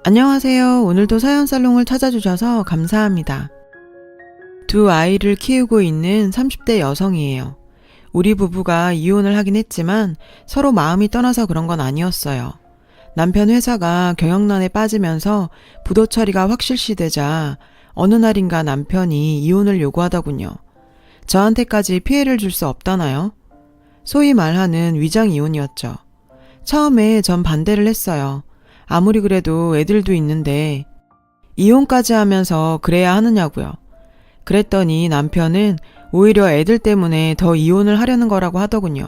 안녕하세요. 오늘도 사연살롱을 찾아주셔서 감사합니다. 두 아이를 키우고 있는 30대 여성이에요. 우리 부부가 이혼을 하긴 했지만 서로 마음이 떠나서 그런 건 아니었어요. 남편 회사가 경영난에 빠지면서 부도 처리가 확실시되자 어느 날인가 남편이 이혼을 요구하더군요. 저한테까지 피해를 줄 수 없다나요? 소위 말하는 위장 이혼이었죠. 처음에 전 반대를 했어요. 아무리 그래도 애들도 있는데 이혼까지 하면서 그래야 하느냐고요. 그랬더니 남편은 오히려 애들 때문에 더 이혼을 하려는 거라고 하더군요.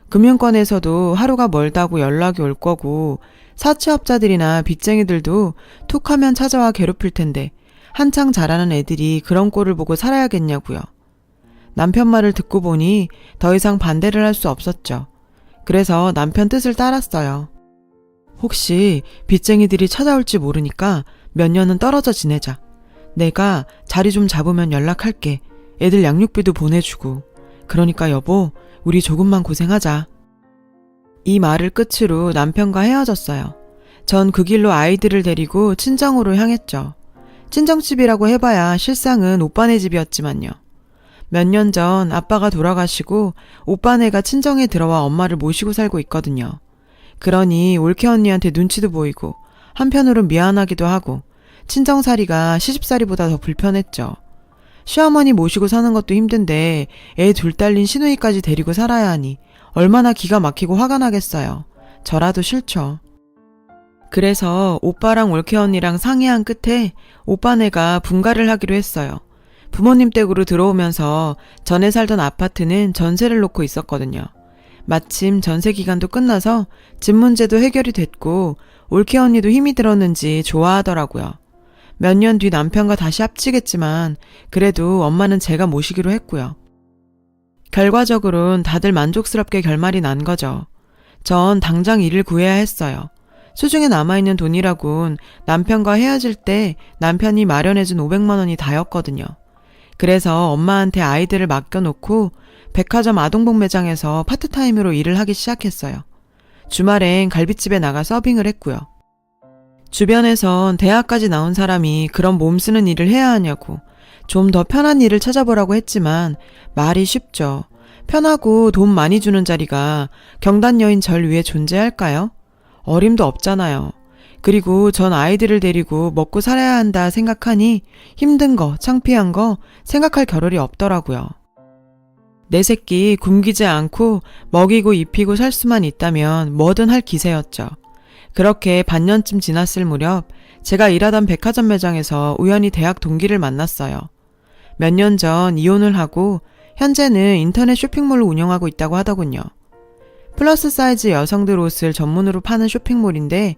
금융권에서도 하루가 멀다고 연락이 올 거고 사채업자들이나 빚쟁이들도 툭 하면 찾아와 괴롭힐 텐데 한창 자라는 애들이 그런 꼴을 보고 살아야겠냐고요. 남편 말을 듣고 보니 더 이상 반대를 할 수 없었죠. 그래서 남편 뜻을 따랐어요. 혹시 빚쟁이들이 찾아올지 모르니까 몇 년은 떨어져 지내자. 내가 자리 좀 잡으면 연락할게. 애들 양육비도 보내주고. 그러니까 여보, 우리 조금만 고생하자. 이 말을 끝으로 남편과 헤어졌어요. 전 그 길로 아이들을 데리고 친정으로 향했죠. 친정집이라고 해봐야 실상은 오빠네 집이었지만요. 몇 년 전 아빠가 돌아가시고 오빠네가 친정에 들어와 엄마를 모시고 살고 있거든요. 그러니 올케 언니한테 눈치도 보이고 한편으론 미안하기도 하고 친정살이가 시집살이보다 더 불편했죠. 시어머니 모시고 사는 것도 힘든데 애 둘 딸린 시누이까지 데리고 살아야 하니 얼마나 기가 막히고 화가 나겠어요. 저라도 싫죠. 그래서 오빠랑 올케 언니랑 상의한 끝에 오빠네가 분가를 하기로 했어요. 부모님 댁으로 들어오면서 전에 살던 아파트는 전세를 놓고 있었거든요. 마침 전세 기간도 끝나서 집 문제도 해결이 됐고 올케 언니도 힘이 들었는지 좋아하더라고요. 몇 년 뒤 남편과 다시 합치겠지만 그래도 엄마는 제가 모시기로 했고요. 결과적으로는 다들 만족스럽게 결말이 난 거죠. 전 당장 일을 구해야 했어요. 수중에 남아있는 돈이라곤 남편과 헤어질 때 남편이 마련해준 500만 원이 다였거든요. 그래서 엄마한테 아이들을 맡겨놓고 백화점 아동복 매장에서 파트타임으로 일을 하기 시작했어요. 주말엔 갈비집에 나가 서빙을 했고요. 주변에선 대학까지 나온 사람이 그런 몸 쓰는 일을 해야 하냐고 좀 더 편한 일을 찾아보라고 했지만 말이 쉽죠. 편하고 돈 많이 주는 자리가 경단 여인 절 위에 존재할까요? 어림도 없잖아요. 그리고 전 아이들을 데리고 먹고 살아야 한다 생각하니 힘든 거, 창피한 거 생각할 겨를이 없더라고요. 내 새끼 굶기지 않고 먹이고 입히고 살 수만 있다면 뭐든 할 기세였죠. 그렇게 반년쯤 지났을 무렵 제가 일하던 백화점 매장에서 우연히 대학 동기를 만났어요. 몇 년 전 이혼을 하고 현재는 인터넷 쇼핑몰을 운영하고 있다고 하더군요. 플러스 사이즈 여성들 옷을 전문으로 파는 쇼핑몰인데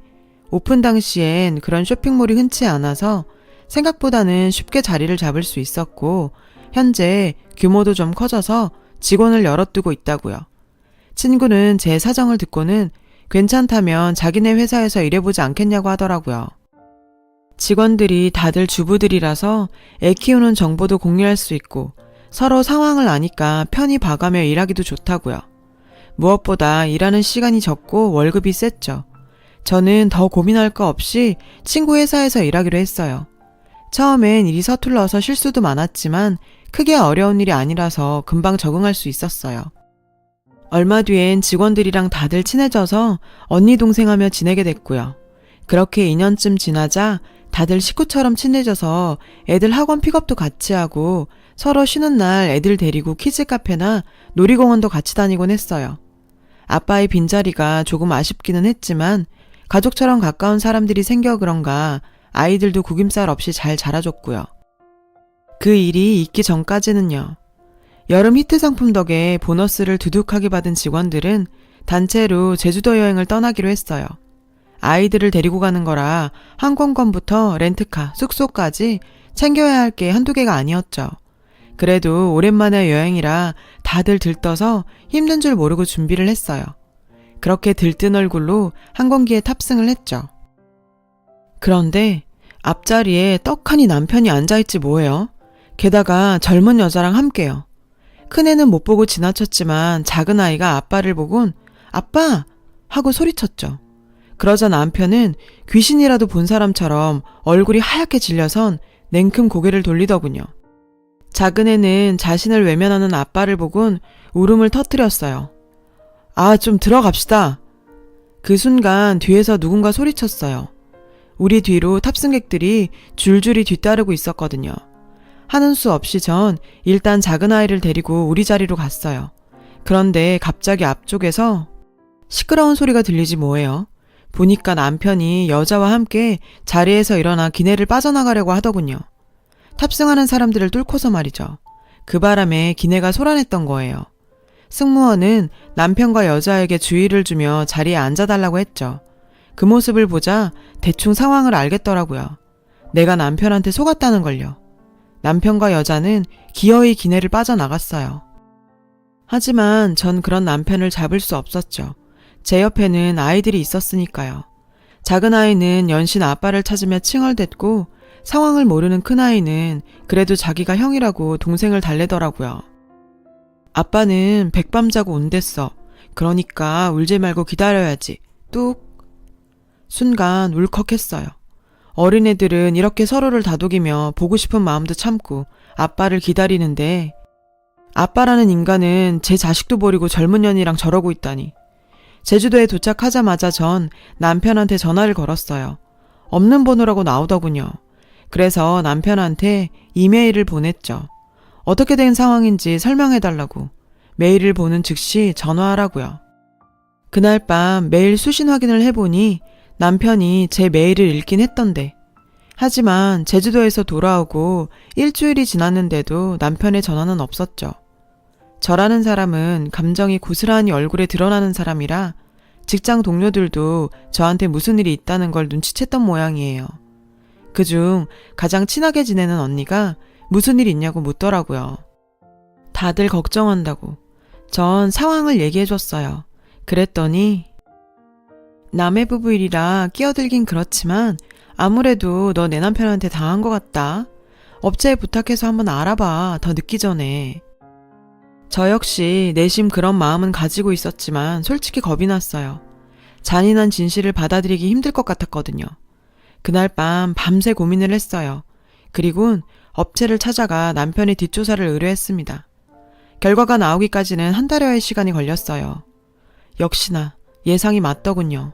오픈 당시엔 그런 쇼핑몰이 흔치 않아서 생각보다는 쉽게 자리를 잡을 수 있었고 현재 규모도 좀 커져서 직원을 여럿 두고 있다고요. 친구는 제 사정을 듣고는 괜찮다면 자기네 회사에서 일해보지 않겠냐고 하더라고요. 직원들이 다들 주부들이라서 애 키우는 정보도 공유할 수 있고 서로 상황을 아니까 편히 봐가며 일하기도 좋다고요. 무엇보다 일하는 시간이 적고 월급이 셌죠. 저는 더 고민할 거 없이 친구 회사에서 일하기로 했어요. 처음엔 일이 서툴러서 실수도 많았지만 크게 어려운 일이 아니라서 금방 적응할 수 있었어요. 얼마 뒤엔 직원들이랑 다들 친해져서 언니 동생하며 지내게 됐고요. 그렇게 2년쯤 지나자 다들 식구처럼 친해져서 애들 학원 픽업도 같이 하고 서로 쉬는 날 애들 데리고 키즈 카페나 놀이공원도 같이 다니곤 했어요. 아빠의 빈자리가 조금 아쉽기는 했지만 가족처럼 가까운 사람들이 생겨 그런가 아이들도 구김살 없이 잘 자라줬고요. 그 일이 있기 전까지는요. 여름 히트 상품 덕에 보너스를 두둑하게 받은 직원들은 단체로 제주도 여행을 떠나기로 했어요. 아이들을 데리고 가는 거라 항공권부터 렌트카, 숙소까지 챙겨야 할 게 한두 개가 아니었죠. 그래도 오랜만에 여행이라 다들 들떠서 힘든 줄 모르고 준비를 했어요. 그렇게 들뜬 얼굴로 항공기에 탑승을 했죠. 그런데 앞자리에 떡하니 남편이 앉아있지 뭐예요. 게다가 젊은 여자랑 함께요. 큰애는 못 보고 지나쳤지만 작은 아이가 아빠를 보곤 아빠! 하고 소리쳤죠. 그러자 남편은 귀신이라도 본 사람처럼 얼굴이 하얗게 질려선 냉큼 고개를 돌리더군요. 작은 애는 자신을 외면하는 아빠를 보곤 울음을 터뜨렸어요. 아, 좀 들어갑시다. 그 순간 뒤에서 누군가 소리쳤어요. 우리 뒤로 탑승객들이 줄줄이 뒤따르고 있었거든요. 하는 수 없이 전 일단 작은 아이를 데리고 우리 자리로 갔어요. 그런데 갑자기 앞쪽에서 시끄러운 소리가 들리지 뭐예요. 보니까 남편이 여자와 함께 자리에서 일어나 기내를 빠져나가려고 하더군요. 탑승하는 사람들을 뚫고서 말이죠. 그 바람에 기내가 소란했던 거예요. 승무원은 남편과 여자에게 주의를 주며 자리에 앉아달라고 했죠. 그 모습을 보자 대충 상황을 알겠더라고요. 내가 남편한테 속았다는 걸요. 남편과 여자는 기어이 기내를 빠져나갔어요. 하지만 전 그런 남편을 잡을 수 없었죠. 제 옆에는 아이들이 있었으니까요. 작은 아이는 연신 아빠를 찾으며 칭얼댔고 상황을 모르는 큰아이는 그래도 자기가 형이라고 동생을 달래더라고요. 아빠는 백밤 자고 온댔어. 그러니까 울지 말고 기다려야지. 뚝. 순간 울컥했어요. 어린애들은 이렇게 서로를 다독이며 보고 싶은 마음도 참고 아빠를 기다리는데 아빠라는 인간은 제 자식도 버리고 젊은 년이랑 저러고 있다니. 제주도에 도착하자마자 전 남편한테 전화를 걸었어요. 없는 번호라고 나오더군요. 그래서 남편한테 이메일을 보냈죠. 어떻게 된 상황인지 설명해달라고. 메일을 보는 즉시 전화하라고요. 그날 밤 메일 수신 확인을 해보니 남편이 제 메일을 읽긴 했던데. 하지만 제주도에서 돌아오고 일주일이 지났는데도 남편의 전화는 없었죠. 저라는 사람은 감정이 고스란히 얼굴에 드러나는 사람이라 직장 동료들도 저한테 무슨 일이 있다는 걸 눈치챘던 모양이에요. 그중 가장 친하게 지내는 언니가 무슨 일 있냐고 묻더라고요. 다들 걱정한다고. 전 상황을 얘기해줬어요. 그랬더니 남의 부부 일이라 끼어들긴 그렇지만 아무래도 너 내 남편한테 당한 것 같다. 업체에 부탁해서 한번 알아봐. 더 늦기 전에. 저 역시 내심 그런 마음은 가지고 있었지만 솔직히 겁이 났어요. 잔인한 진실을 받아들이기 힘들 것 같았거든요. 그날 밤 밤새 고민을 했어요. 그리곤 업체를 찾아가 남편의 뒷조사를 의뢰했습니다. 결과가 나오기까지는 한 달여의 시간이 걸렸어요. 역시나 예상이 맞더군요.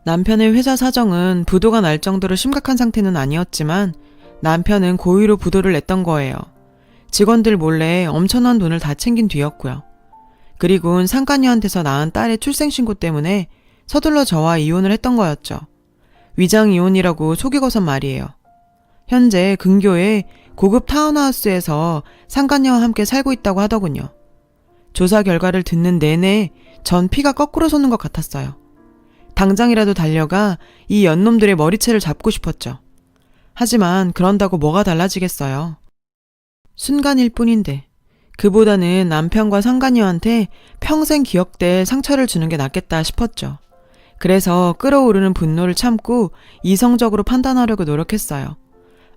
남편의 회사 사정은 부도가 날 정도로 심각한 상태는 아니었지만 남편은 고의로 부도를 냈던 거예요. 직원들 몰래 엄청난 돈을 다 챙긴 뒤였고요. 그리곤 상간녀한테서 낳은 딸의 출생신고 때문에 서둘러 저와 이혼을 했던 거였죠. 위장이혼이라고 속이고선 말이에요. 현재 근교의 고급 타운하우스에서 상간녀와 함께 살고 있다고 하더군요. 조사 결과를 듣는 내내 전 피가 거꾸로 솟는 것 같았어요. 당장이라도 달려가 이 연놈들의 머리채를 잡고 싶었죠. 하지만 그런다고 뭐가 달라지겠어요. 순간일 뿐인데 그보다는 남편과 상간녀한테 평생 기억될 상처를 주는 게 낫겠다 싶었죠. 그래서 끓어오르는 분노를 참고 이성적으로 판단하려고 노력했어요.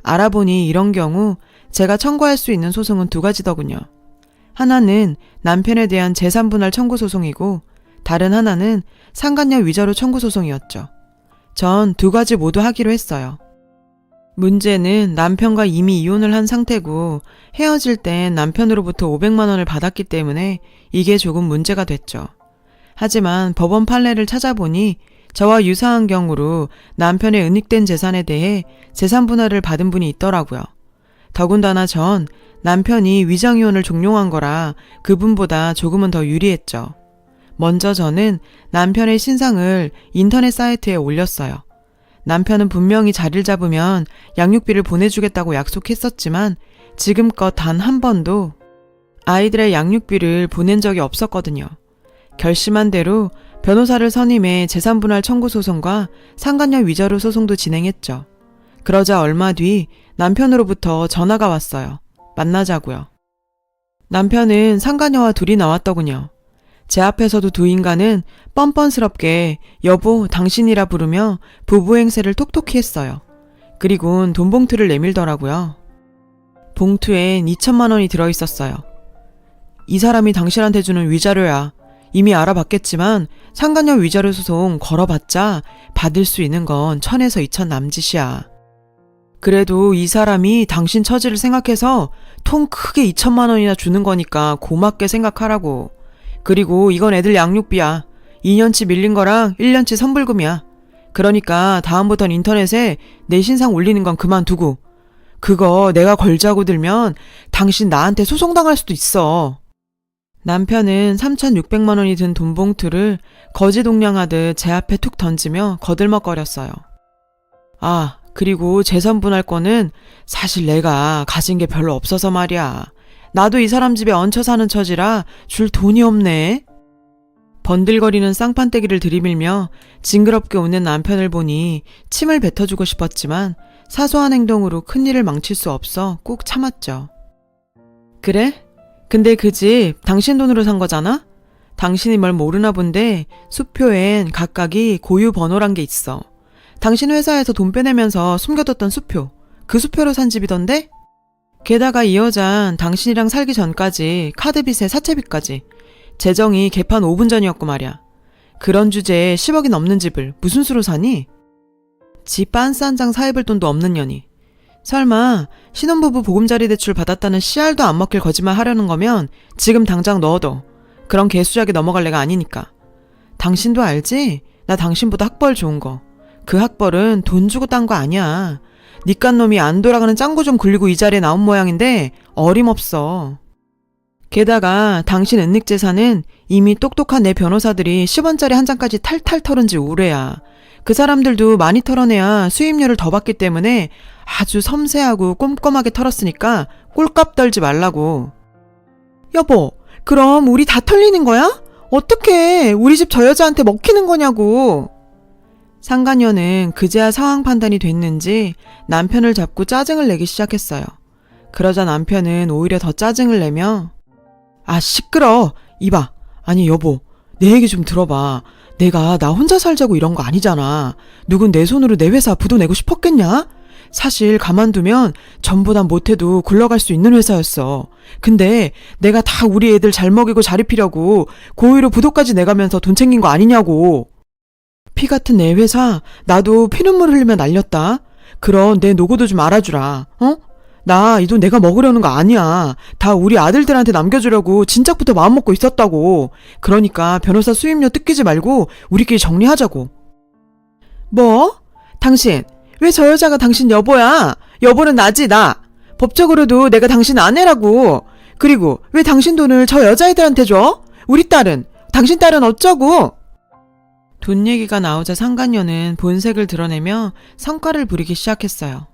알아보니 이런 경우 제가 청구할 수 있는 소송은 두 가지더군요. 하나는 남편에 대한 재산분할 청구 소송이고 다른 하나는 상간녀 위자료 청구 소송이었죠. 전 두 가지 모두 하기로 했어요. 문제는 남편과 이미 이혼을 한 상태고 헤어질 땐 남편으로부터 500만 원을 받았기 때문에 이게 조금 문제가 됐죠. 하지만 법원 판례를 찾아보니 저와 유사한 경우로 남편의 은닉된 재산에 대해 재산 분할을 받은 분이 있더라고요. 더군다나 전 남편이 위장이혼을 종용한 거라 그분보다 조금은 더 유리했죠. 먼저 저는 남편의 신상을 인터넷 사이트에 올렸어요. 남편은 분명히 자리를 잡으면 양육비를 보내주겠다고 약속했었지만 지금껏 단 한 번도 아이들의 양육비를 보낸 적이 없었거든요. 결심한 대로 변호사를 선임해 재산분할 청구 소송과 상간녀 위자료 소송도 진행했죠. 그러자 얼마 뒤 남편으로부터 전화가 왔어요. 만나자고요. 남편은 상간녀와 둘이 나왔더군요. 제 앞에서도 두 인간은 뻔뻔스럽게 여보 당신이라 부르며 부부 행세를 톡톡히 했어요. 그리곤 돈 봉투를 내밀더라고요. 봉투엔 2천만 원이 들어있었어요. 이 사람이 당신한테 주는 위자료야. 이미 알아봤겠지만 상간녀 위자료 소송 걸어봤자 받을 수 있는 건 1000에서 2000 남짓이야. 그래도 이 사람이 당신 처지를 생각해서 통 크게 2천만 원이나 주는 거니까 고맙게 생각하라고. 그리고 이건 애들 양육비야. 2년치 밀린 거랑 1년치 선불금이야. 그러니까 다음부턴 인터넷에 내 신상 올리는 건 그만두고. 그거 내가 걸자고 들면 당신 나한테 소송당할 수도 있어. 남편은 3,600만 원이 든 돈봉투를 거지동냥하듯 제 앞에 툭 던지며 거들먹거렸어요. 아, 그리고 재산분할 거는 사실 내가 가진 게 별로 없어서 말이야. 나도 이 사람 집에 얹혀 사는 처지라 줄 돈이 없네. 번들거리는 쌍판떼기를 들이밀며 징그럽게 웃는 남편을 보니 침을 뱉어주고 싶었지만 사소한 행동으로 큰일을 망칠 수 없어 꾹 참았죠. 그래? 근데 그 집 당신 돈으로 산 거잖아? 당신이 뭘 모르나 본데 수표엔 각각이 고유 번호란 게 있어. 당신 회사에서 돈 빼내면서 숨겨뒀던 수표. 그 수표로 산 집이던데? 게다가 이 여잔 당신이랑 살기 전까지 카드빚에 사채빚까지. 재정이 개판 5분 전이었고 말이야. 그런 주제에 10억이 넘는 집을 무슨 수로 사니? 지 빤스 한 장 사입을 돈도 없는 년이. 설마 신혼부부 보금자리 대출 받았다는 씨알도 안 먹힐 거짓말 하려는 거면 지금 당장 넣어둬. 그런 개수작에 넘어갈 애가 아니니까. 당신도 알지? 나 당신보다 학벌 좋은 거. 그 학벌은 돈 주고 딴 거 아니야. 니깐 놈이 안 돌아가는 짱구 좀 굴리고 이 자리에 나온 모양인데 어림없어. 게다가 당신 은닉재산은 이미 똑똑한 내 변호사들이 10원짜리 한 장까지 탈탈 털은 지 오래야. 그 사람들도 많이 털어내야 수임료를 더 받기 때문에 아주 섬세하고 꼼꼼하게 털었으니까 꼴값 떨지 말라고. 여보, 그럼 우리 다 털리는 거야? 어떡해, 우리 집 저 여자한테 먹히는 거냐고. 상간녀는 그제야 상황 판단이 됐는지 남편을 잡고 짜증을 내기 시작했어요. 그러자 남편은 오히려 더 짜증을 내며 아, 시끄러. 이봐. 아니 여보, 내 얘기 좀 들어봐. 내가 나 혼자 살자고 이런 거 아니잖아. 누군 내 손으로 내 회사 부도 내고 싶었겠냐? 사실 가만두면 전보단 못해도 굴러갈 수 있는 회사였어. 근데 내가 다 우리 애들 잘 먹이고 잘 입히려고 고의로 부도까지 내가면서 돈 챙긴 거 아니냐고. 피 같은 내 회사 나도 피눈물 흘리며 날렸다. 그런 내 노고도 좀 알아주라. 어? 나 이 돈 내가 먹으려는 거 아니야. 다 우리 아들들한테 남겨주려고 진작부터 마음먹고 있었다고. 그러니까 변호사 수임료 뜯기지 말고 우리끼리 정리하자고. 뭐? 당신 왜 저 여자가 당신 여보야? 여보는 나지, 나. 법적으로도 내가 당신 아내라고. 그리고 왜 당신 돈을 저 여자애들한테 줘? 우리 딸은, 당신 딸은 어쩌고? 돈 얘기가 나오자 상간녀는 본색을 드러내며 성과를 부리기 시작했어요.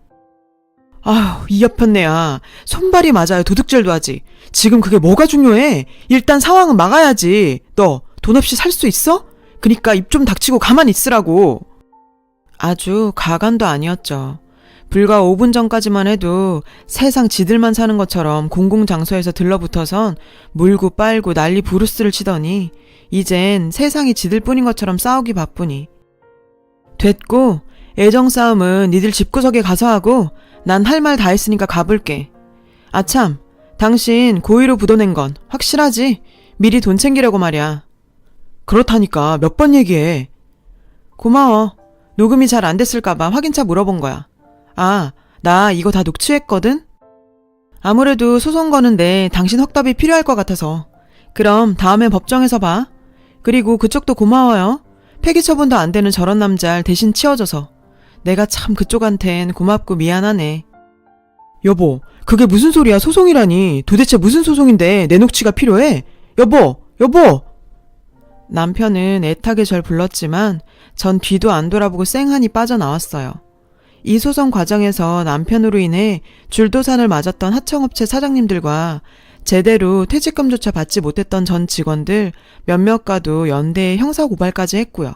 아휴, 이 여편네야. 손발이 맞아요. 도둑질도 하지. 지금 그게 뭐가 중요해? 일단 상황은 막아야지. 너 돈 없이 살 수 있어? 그니까 입 좀 닥치고 가만히 있으라고. 아주 가관도 아니었죠. 불과 5분 전까지만 해도 세상 지들만 사는 것처럼 공공장소에서 들러붙어선 물고 빨고 난리 부르스를 치더니 이젠 세상이 지들뿐인 것처럼 싸우기 바쁘니. 됐고, 애정싸움은 니들 집구석에 가서 하고 난 할 말 다 했으니까 가볼게. 아참, 당신 고의로 부도낸 건 확실하지? 미리 돈 챙기려고 말이야. 그렇다니까 몇 번 얘기해. 고마워. 녹음이 잘 안 됐을까봐 확인차 물어본 거야. 아, 나 이거 다 녹취했거든? 아무래도 소송 거는데 당신 확답이 필요할 것 같아서. 그럼 다음에 법정에서 봐. 그리고 그쪽도 고마워요. 폐기 처분도 안 되는 저런 남자를 대신 치워줘서. 내가 참 그쪽한텐 고맙고 미안하네. 여보, 그게 무슨 소리야? 소송이라니. 도대체 무슨 소송인데 내 녹취가 필요해? 여보, 여보! 남편은 애타게 절 불렀지만 전 뒤도 안 돌아보고 쌩하니 빠져나왔어요. 이 소송 과정에서 남편으로 인해 줄도산을 맞았던 하청업체 사장님들과 제대로 퇴직금조차 받지 못했던 전 직원들 몇몇과도 연대에 형사고발까지 했고요.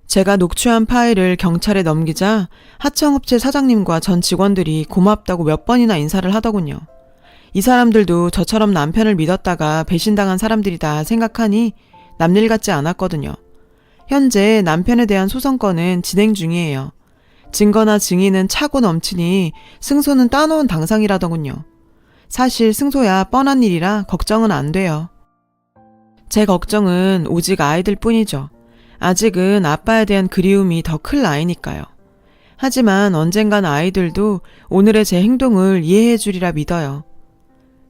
제가 녹취한 파일을 경찰에 넘기자 하청업체 사장님과 전 직원들이 고맙다고 몇 번이나 인사를 하더군요. 이 사람들도 저처럼 남편을 믿었다가 배신당한 사람들이다 생각하니 남일 같지 않았거든요. 현재 남편에 대한 소송건은 진행 중이에요. 증거나 증인은 차고 넘치니 승소는 따놓은 당상이라더군요. 사실 승소야 뻔한 일이라 걱정은 안 돼요. 제 걱정은 오직 아이들 뿐이죠. 아직은 아빠에 대한 그리움이 더 클 나이니까요. 하지만 언젠간 아이들도 오늘의 제 행동을 이해해 주리라 믿어요.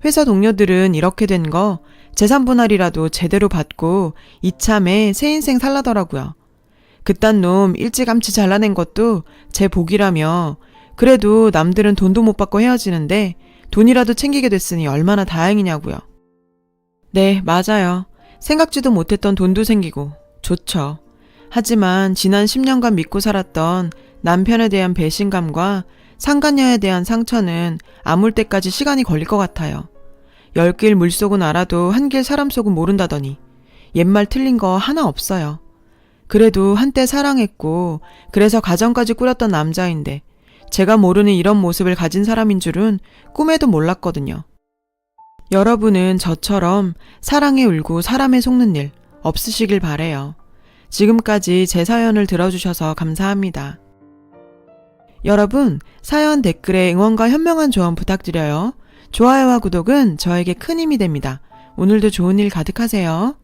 회사 동료들은 이렇게 된 거 재산 분할이라도 제대로 받고 이참에 새 인생 살라더라고요. 그딴 놈 일찌감치 잘라낸 것도 제 복이라며 그래도 남들은 돈도 못 받고 헤어지는데 돈이라도 챙기게 됐으니 얼마나 다행이냐고요. 네, 맞아요. 생각지도 못했던 돈도 생기고 좋죠. 하지만 지난 10년간 믿고 살았던 남편에 대한 배신감과 상간녀에 대한 상처는 아물 때까지 시간이 걸릴 것 같아요. 10길 물속은 알아도 한 길 사람 속은 모른다더니 옛말 틀린 거 하나 없어요. 그래도 한때 사랑했고 그래서 가정까지 꾸렸던 남자인데 제가 모르는 이런 모습을 가진 사람인 줄은 꿈에도 몰랐거든요. 여러분은 저처럼 사랑에 울고 사람에 속는 일 없으시길 바래요. 지금까지 제 사연을 들어주셔서 감사합니다. 여러분, 사연 댓글에 응원과 현명한 조언 부탁드려요. 좋아요와 구독은 저에게 큰 힘이 됩니다. 오늘도 좋은 일 가득하세요.